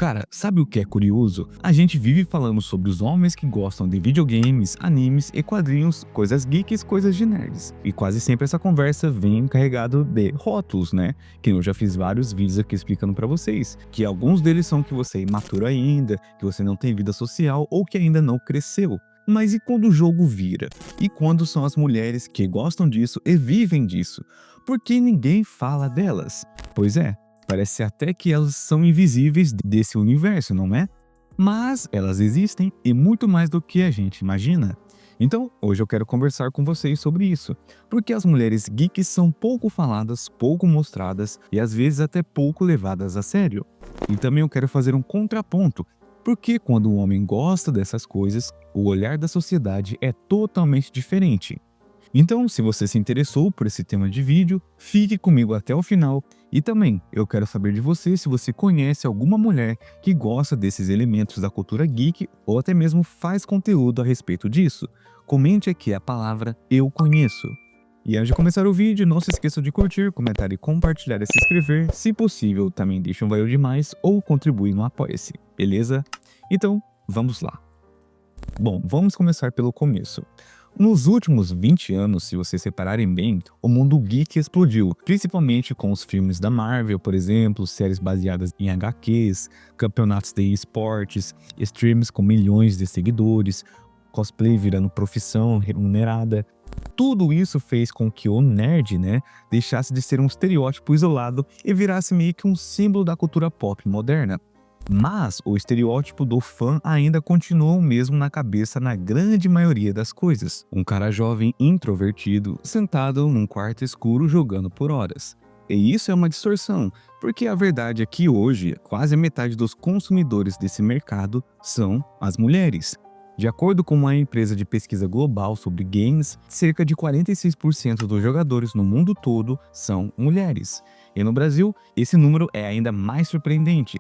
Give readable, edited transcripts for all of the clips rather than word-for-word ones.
Cara, sabe o que é curioso? A gente vive falando sobre os homens que gostam de videogames, animes e quadrinhos, coisas geeks, coisas de nerds. E quase sempre essa conversa vem carregado de rótulos, né? Que eu já fiz vários vídeos aqui explicando pra vocês, que alguns deles são que você é imaturo ainda, que você não tem vida social ou que ainda não cresceu. Mas e quando o jogo vira? E quando são as mulheres que gostam disso e vivem disso? Por que ninguém fala delas? Pois é, parece até que elas são invisíveis desse universo, não é? Mas elas existem e muito mais do que a gente imagina. Então, hoje eu quero conversar com vocês sobre isso, porque as mulheres geeks são pouco faladas, pouco mostradas e às vezes até pouco levadas a sério. E também eu quero fazer um contraponto, porque quando o homem gosta dessas coisas, o olhar da sociedade é totalmente diferente. Então, se você se interessou por esse tema de vídeo, fique comigo até o final. E também, eu quero saber de você se você conhece alguma mulher que gosta desses elementos da cultura geek ou até mesmo faz conteúdo a respeito disso. Comente aqui a palavra "eu conheço". E antes de começar o vídeo, não se esqueça de curtir, comentar e compartilhar e se inscrever. Se possível, também deixe um valeu demais ou contribui no Apoia-se, beleza? Então, vamos lá. Bom, vamos começar pelo começo. Nos últimos 20 anos, se vocês separarem bem, o mundo geek explodiu, principalmente com os filmes da Marvel, por exemplo, séries baseadas em HQs, campeonatos de esportes, streams com milhões de seguidores, cosplay virando profissão remunerada. Tudo isso fez com que o nerd, deixasse de ser um estereótipo isolado e virasse meio que um símbolo da cultura pop moderna. Mas o estereótipo do fã ainda continua o mesmo na cabeça na grande maioria das coisas. Um cara jovem introvertido, sentado num quarto escuro jogando por horas. E isso é uma distorção, porque a verdade é que hoje, quase a metade dos consumidores desse mercado são as mulheres. De acordo com uma empresa de pesquisa global sobre games, cerca de 46% dos jogadores no mundo todo são mulheres. E no Brasil, esse número é ainda mais surpreendente.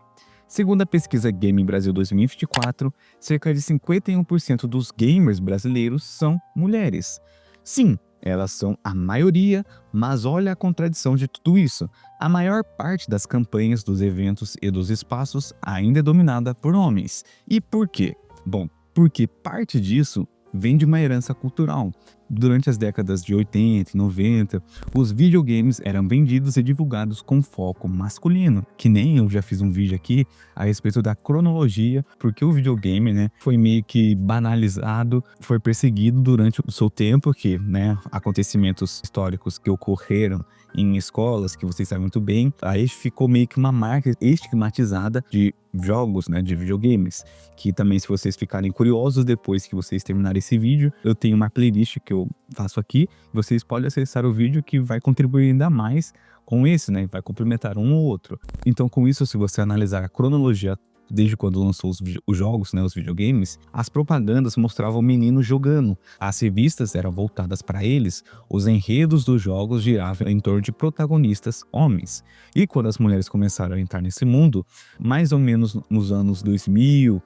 Segundo a pesquisa Game Brasil 2024, cerca de 51% dos gamers brasileiros são mulheres. Sim, elas são a maioria, mas olha a contradição de tudo isso. A maior parte das campanhas, dos eventos e dos espaços ainda é dominada por homens. E por quê? Bom, porque parte disso vem de uma herança cultural. Durante as décadas de 80 e 90, os videogames eram vendidos e divulgados com foco masculino, que nem eu já fiz um vídeo aqui a respeito da cronologia, porque o videogame, foi meio que banalizado, foi perseguido durante o seu tempo, que, acontecimentos históricos que ocorreram em escolas, que vocês sabem muito bem, aí ficou meio que uma marca estigmatizada de jogos, de videogames, que também, se vocês ficarem curiosos depois que vocês terminarem esse vídeo, eu tenho uma playlist que eu faço aqui, vocês podem acessar o vídeo que vai contribuir ainda mais com esse, vai complementar um ou outro. Então, com isso, se você analisar a cronologia desde quando lançou os jogos, os videogames, as propagandas mostravam meninos jogando, as revistas eram voltadas para eles, os enredos dos jogos giravam em torno de protagonistas homens. E quando as mulheres começaram a entrar nesse mundo, mais ou menos nos anos 2000,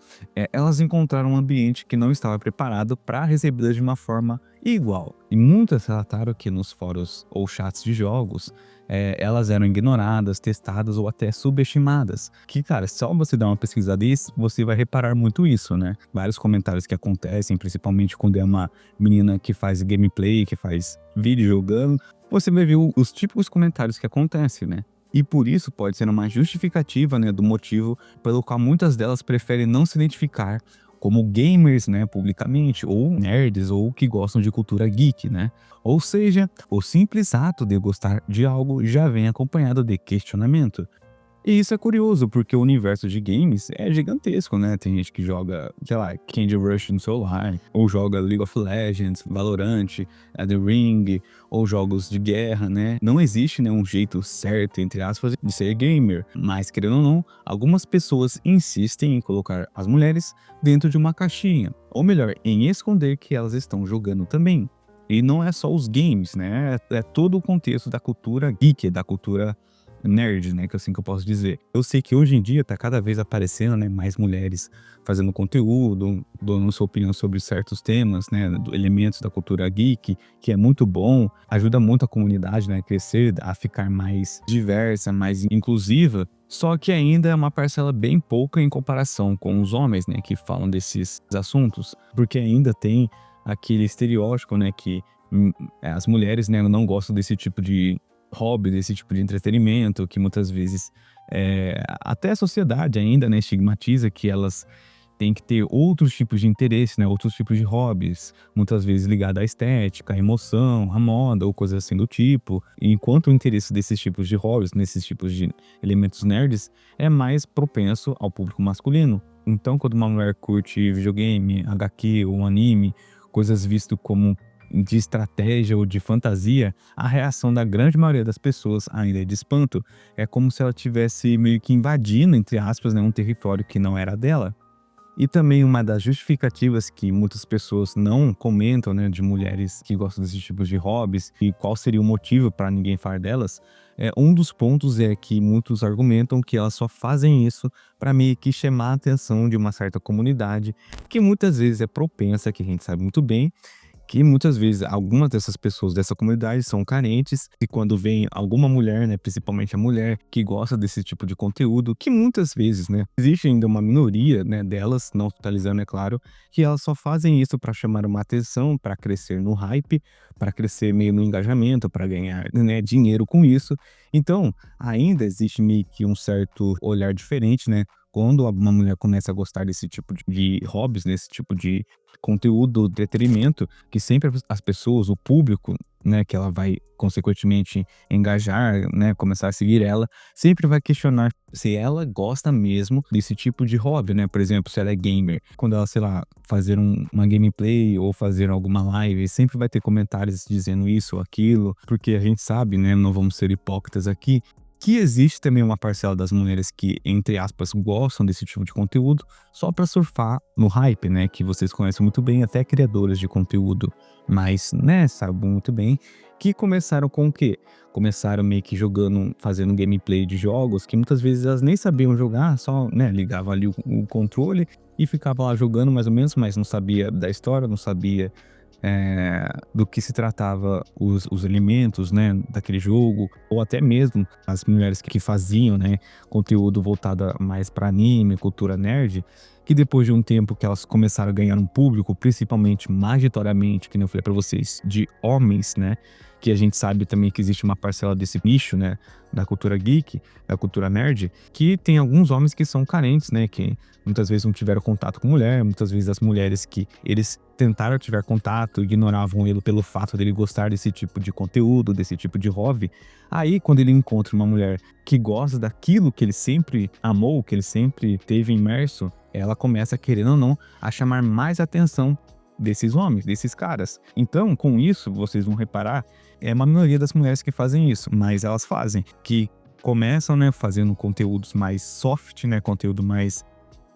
elas encontraram um ambiente que não estava preparado para recebê-las de uma forma igual. E muitas relataram que nos fóruns ou chats de jogos, elas eram ignoradas, testadas ou até subestimadas. Que, cara, só você dar uma pesquisada disso, você vai reparar muito isso, Vários comentários que acontecem, principalmente quando é uma menina que faz gameplay, que faz vídeo jogando, você vai ver os típicos comentários que acontecem, E por isso pode ser uma justificativa, do motivo pelo qual muitas delas preferem não se identificar como gamers, publicamente, ou nerds, ou que gostam de cultura geek, Ou seja, o simples ato de gostar de algo já vem acompanhado de questionamento. E isso é curioso, porque o universo de games é gigantesco, Tem gente que joga, sei lá, Candy Crush no celular, ou joga League of Legends, Valorant, Elden Ring, ou jogos de guerra, Não existe, um jeito certo, entre aspas, de ser gamer. Mas, querendo ou não, algumas pessoas insistem em colocar as mulheres dentro de uma caixinha. Ou melhor, em esconder que elas estão jogando também. E não é só os games, É todo o contexto da cultura geek, da cultura nerd, né, que assim que eu posso dizer. Eu sei que hoje em dia tá cada vez aparecendo, né, mais mulheres fazendo conteúdo, dando sua opinião sobre certos temas, né, elementos da cultura geek, que é muito bom, ajuda muito a comunidade, né, a crescer, a ficar mais diversa, mais inclusiva. Só que ainda é uma parcela bem pouca em comparação com os homens, né, que falam desses assuntos, porque ainda tem aquele estereótipo, né, que hum, as mulheres, né, não gostam desse tipo de hobby, desse tipo de entretenimento, que muitas vezes até a sociedade ainda, né, estigmatiza que elas têm que ter outros tipos de interesse, né, outros tipos de hobbies, muitas vezes ligado à estética, à emoção, à moda ou coisas assim do tipo. Enquanto o interesse desses tipos de hobbies, nesses tipos de elementos nerds, é mais propenso ao público masculino. Então, quando uma mulher curte videogame, HQ ou anime, coisas vistas como de estratégia ou de fantasia, a reação da grande maioria das pessoas ainda é de espanto. É como se ela tivesse meio que invadindo, entre aspas, né, um território que não era dela. E também uma das justificativas que muitas pessoas não comentam, né, de mulheres que gostam desses tipos de hobbies e qual seria o motivo para ninguém falar delas, um dos pontos é que muitos argumentam que elas só fazem isso para meio que chamar a atenção de uma certa comunidade, que muitas vezes é propensa, que a gente sabe muito bem, que muitas vezes algumas dessas pessoas dessa comunidade são carentes e quando vem alguma mulher, né, principalmente a mulher que gosta desse tipo de conteúdo, que muitas vezes, né, existe ainda uma minoria, né, delas, não totalizando, é claro, que elas só fazem isso para chamar uma atenção, para crescer no hype, para crescer meio no engajamento, para ganhar, né, dinheiro com isso. Então, ainda existe meio que um certo olhar diferente, né? Quando uma mulher começa a gostar desse tipo de hobbies, desse tipo de conteúdo, entretenimento, que sempre as pessoas, o público, né, que ela vai consequentemente engajar, né, começar a seguir ela, sempre vai questionar se ela gosta mesmo desse tipo de hobby, né? Por exemplo, se ela é gamer, quando ela, sei lá, fazer uma gameplay ou fazer alguma live, sempre vai ter comentários dizendo isso ou aquilo, porque a gente sabe, né, não vamos ser hipócritas aqui, que existe também uma parcela das mulheres que, entre aspas, gostam desse tipo de conteúdo só para surfar no hype, né? Que vocês conhecem muito bem, até criadoras de conteúdo, mas, né, sabem muito bem que começaram com o quê? Começaram meio que jogando, fazendo gameplay de jogos que muitas vezes elas nem sabiam jogar, só, né, ligavam ali o controle e ficava lá jogando mais ou menos, mas não sabia da história, não sabia do que se tratava os elementos, né, daquele jogo, ou até mesmo as mulheres que faziam, né, conteúdo voltado mais para anime, cultura nerd, que depois de um tempo que elas começaram a ganhar um público, principalmente majoritariamente, que nem eu falei para vocês, de homens, né, que a gente sabe também que existe uma parcela desse nicho, né, da cultura geek, da cultura nerd, que tem alguns homens que são carentes, né, que muitas vezes não tiveram contato com mulher, muitas vezes as mulheres que eles tentaram tiver contato, ignoravam ele pelo fato dele gostar desse tipo de conteúdo, desse tipo de hobby. Aí, quando ele encontra uma mulher que gosta daquilo que ele sempre amou, que ele sempre teve imerso, ela começa, querendo ou não, a chamar mais atenção desses homens, desses caras. Então, com isso, vocês vão reparar, é uma minoria das mulheres que fazem isso, mas elas fazem, que começam, né, fazendo conteúdos mais soft, né, conteúdo mais,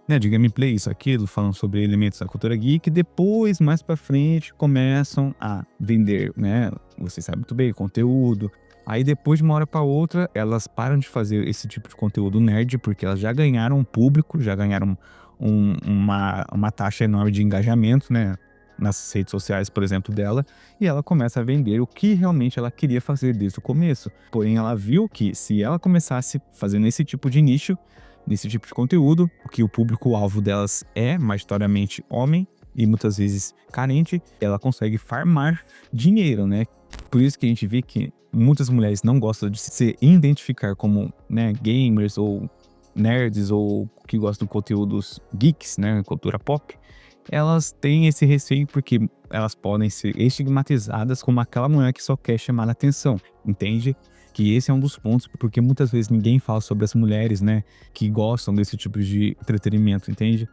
né, de gameplay, isso, aquilo, falando sobre elementos da cultura geek, depois, mais pra frente, começam a vender, né, você sabe muito bem, conteúdo. Aí depois, de uma hora pra outra, elas param de fazer esse tipo de conteúdo nerd, porque elas já ganharam um público, já ganharam uma taxa enorme de engajamento, né, nas redes sociais, por exemplo, dela, e ela começa a vender o que realmente ela queria fazer desde o começo. Porém, ela viu que se ela começasse fazendo esse tipo de nicho, nesse tipo de conteúdo, que o público-alvo delas é majoritariamente homem e muitas vezes carente, ela consegue farmar dinheiro, né? Por isso que a gente vê que muitas mulheres não gostam de se identificar como, né, gamers ou nerds ou que gostam de conteúdos geeks, né, cultura pop. Elas têm esse receio porque elas podem ser estigmatizadas como aquela mulher que só quer chamar a atenção, entende? Que esse é um dos pontos, porque muitas vezes ninguém fala sobre as mulheres, né, que gostam desse tipo de entretenimento, entende?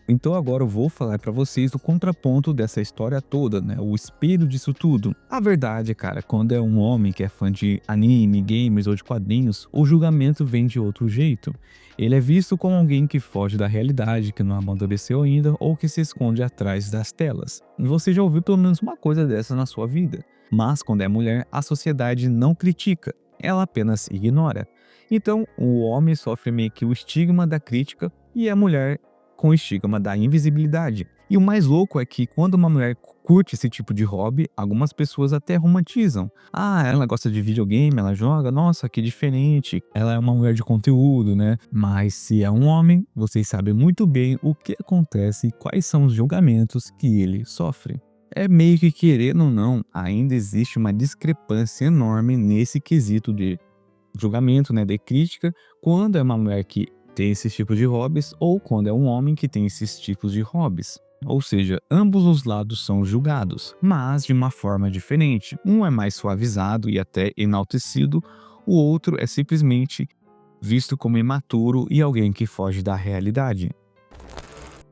Então agora eu vou falar pra vocês o contraponto dessa história toda, né? O espelho disso tudo. A verdade, cara, quando é um homem que é fã de anime, games ou de quadrinhos, o julgamento vem de outro jeito. Ele é visto como alguém que foge da realidade, que não amadureceu ainda ou que se esconde atrás das telas. Você já ouviu pelo menos uma coisa dessa na sua vida. Mas quando é mulher, a sociedade não critica, ela apenas ignora. Então, o homem sofre meio que o estigma da crítica e a mulher com o estigma da invisibilidade. E o mais louco é que quando uma mulher curte esse tipo de hobby, algumas pessoas até romantizam. Ah, ela gosta de videogame, ela joga, nossa, que diferente. Ela é uma mulher de conteúdo, né? Mas se é um homem, vocês sabem muito bem o que acontece e quais são os julgamentos que ele sofre. É meio que, querendo ou não, ainda existe uma discrepância enorme nesse quesito de julgamento, né, de crítica, quando é uma mulher que tem esses tipos de hobbies ou quando é um homem que tem esses tipos de hobbies. Ou seja, ambos os lados são julgados, mas de uma forma diferente. Um é mais suavizado e até enaltecido, o outro é simplesmente visto como imaturo e alguém que foge da realidade.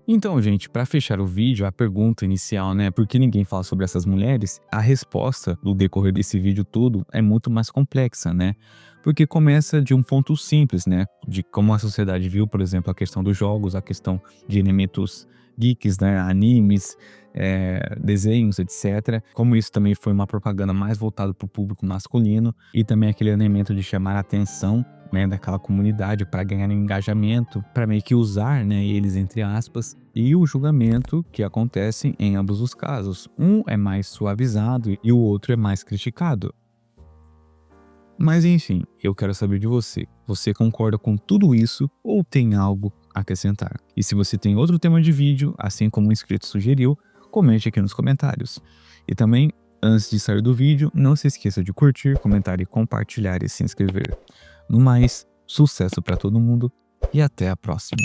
Então, gente, para fechar o vídeo, a pergunta inicial, né, por que ninguém fala sobre essas mulheres? A resposta do decorrer desse vídeo todo é muito mais complexa, né? Porque começa de um ponto simples, né, de como a sociedade viu, por exemplo, a questão dos jogos, a questão de elementos geeks, né, animes, desenhos, etc. Como isso também foi uma propaganda mais voltada para o público masculino e também aquele elemento de chamar a atenção, né, daquela comunidade para ganhar engajamento, para meio que usar, né, eles entre aspas, e o julgamento que acontece em ambos os casos. Um é mais suavizado e o outro é mais criticado. Mas enfim, eu quero saber de você. Você concorda com tudo isso ou tem algo a acrescentar? E se você tem outro tema de vídeo, assim como o inscrito sugeriu, comente aqui nos comentários. E também, antes de sair do vídeo, não se esqueça de curtir, comentar e compartilhar e se inscrever. No mais, sucesso para todo mundo e até a próxima.